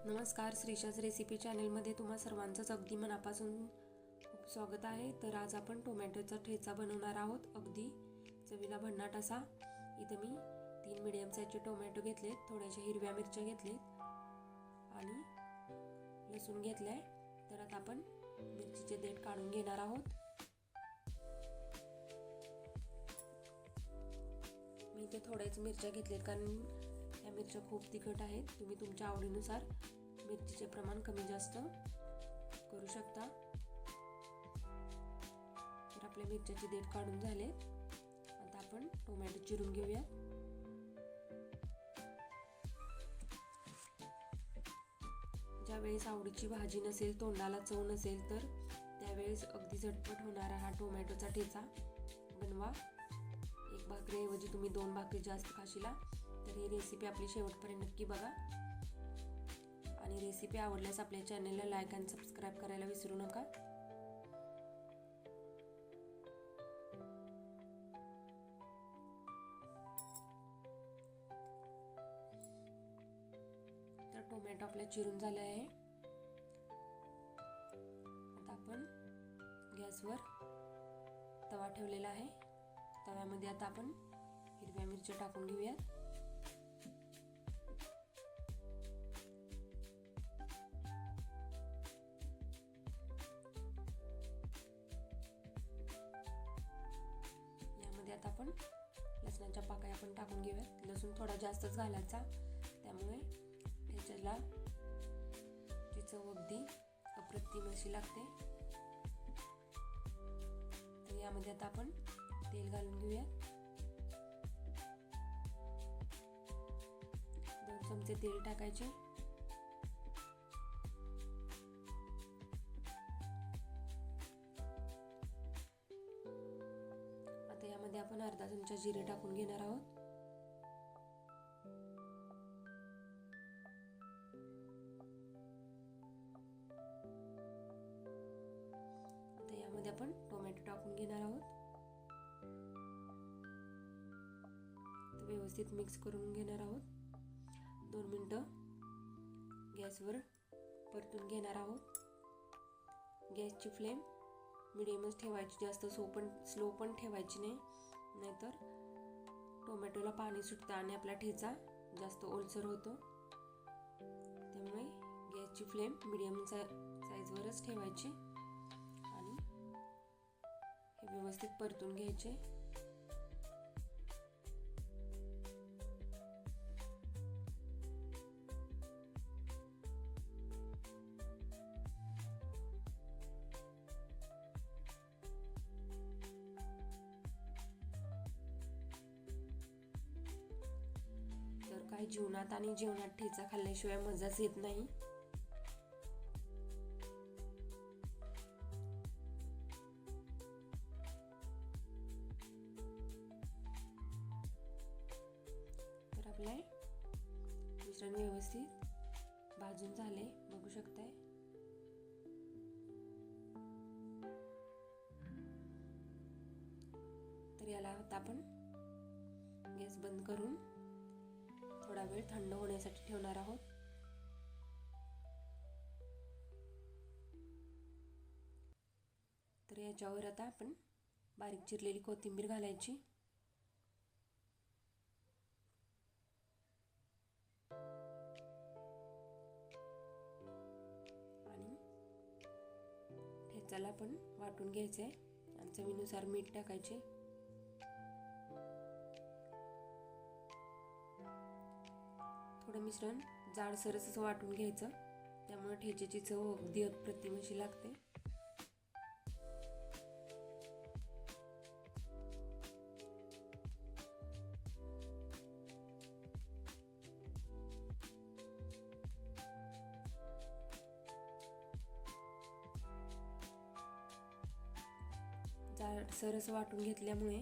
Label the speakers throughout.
Speaker 1: नमस्कार, श्रीशाच रेसिपी चॅनलमध्ये तुम्हा सर्वांचंच अगदी मनापासून खूप स्वागत आहे. तर आज आपण टोमॅटोचा ठेचा बनवणार आहोत. अगदी चवीला भन्नाट असा. इथं मी 3 मीडियम साईजचे टोमॅटो घेतलेत, थोड्याशा हिरव्या मिरच्या घेतलेत आणि लसूण घेतलाय. तर आता आपण मिरचीचे देठ काढून घेणार आहोत. मी इथे थोड्याच मिरच्या घेतलेत कारण या मिरच्या खूप तिखट आहेत. तुम्ही तुमच्या आवडीनुसार मिरचीचे प्रमाण कमी जास्त करू शकता. तर आपल्या मिरच्याचे देठ काढून झाले. आता आपण टोमॅटो चिरून घेऊया. ज्यावेळेस आवडीची भाजी नसेल, तोंडाला चव नसेल, तर त्यावेळेस अगदी झटपट होणारा हा टोमॅटोचा ठेचा बनवा. एक भाकरीऐवजी तुम्ही 2 भाकरी जास्त खाशीला. तर ही रेसिपी आपली शेवटपर्यंत नक्की बघा आणि रेसिपी आवडल्यास आपल्या चॅनलला लाईक आणि सबस्क्राईब करायला विसरू नका. तर टोमॅटो आपला चिरून झाला आहे. आता आपण गॅसवर तवा ठेवलेला आहे. तव्यामध्ये आता आपण हिरव्या मिरच्या टाकून घेऊयात. यामध्ये आता आपण लसणाच्या पाकळ्या आपण टाकून घेऊयात. लसूण थोडा जास्तच घालायचा, त्यामुळे ठेच्याला ची चव अगदी अप्रतिम अशी लागते. तर यामध्ये आता आपण तेल घालून घेऊयात. 2 चमचे तेल टाकायचे. आता यामध्ये आपण अर्धा चमचा जिरे टाकून घेणार आहोत. आता यामध्ये आपण टोमॅटो टाकून घेणार आहोत. व्यवस्थित मिक्स करून घेणार आहोत. 2 मिनिटं गॅसवर परतून घेणार आहोत. गॅसची फ्लेम मिडियमच ठेवायची, जास्त स्लो पण ठेवायची नाही, नाहीतर टोमॅटोला पाणी सुटतं आणि आपला ठेचा जास्त ओलसर होतो. त्यामुळे गॅसची फ्लेम मिडियम साईजवरच ठेवायची आणि हे व्यवस्थित परतून घ्यायचे. तर काही जीवनात आणि जेवणात ठेचा खाल्ल्याशिवाय मजाच येत नाही. तर आपले मिश्रण व्यवस्थित भाजून झाले, बघू शकताय. तर याला आता आपण गॅस बंद करून थोडा वेळ थंड होण्यासाठी ठेवणार आहोत. तर याच्यावर आता आपण बारीक चिरलेली कोथिंबीर घालायची. आणि ठेचाला पण वाटून घ्यायचंय आणि चवीनुसार मीठ टाकायचे. थोडं मिश्रण जाडसरच असं वाटून घ्यायचं, त्यामुळे ठेच्याची चव अगदी अप्रतिम अशी लागते. जाडसरच वाटून घेतल्यामुळे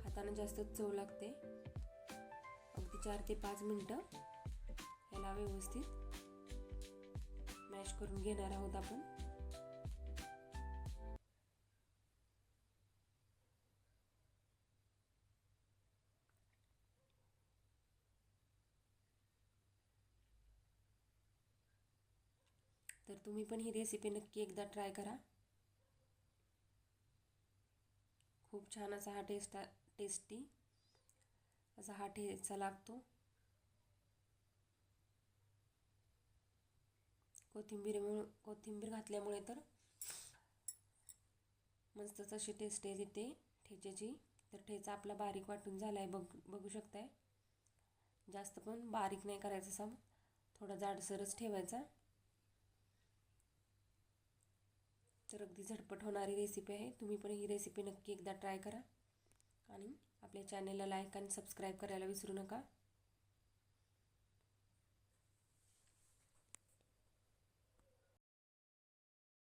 Speaker 1: हाताने जास्त चव लागते. अगदी 4 ते 5 मिनिटं याला व्यवस्थित मॅश करून घेणार आहोत आपण. तर तुम्ही पण ही रेसिपी नक्की एकदा ट्राय करा. खूप छान असा हा टेस्टी असा हा ठेचा लागतो. कोथिंबीर घातल्यामुळे तर मस्तच अशी टेस्ट येते ठेच्याची. तर ठेचा आपला बारीक वाटून झाला आहे, बघू शकताय. जास्त पण बारीक नाही करायचा, असा थोडा जाडसरच ठेवायचा. तर अगदी झटपट होणारी रेसिपी आहे. तुम्ही पण ही रेसिपी नक्की एकदा ट्राय करा आणि आपल्या चॅनेलला लाईक आणि सबस्क्राईब करायला विसरू नका.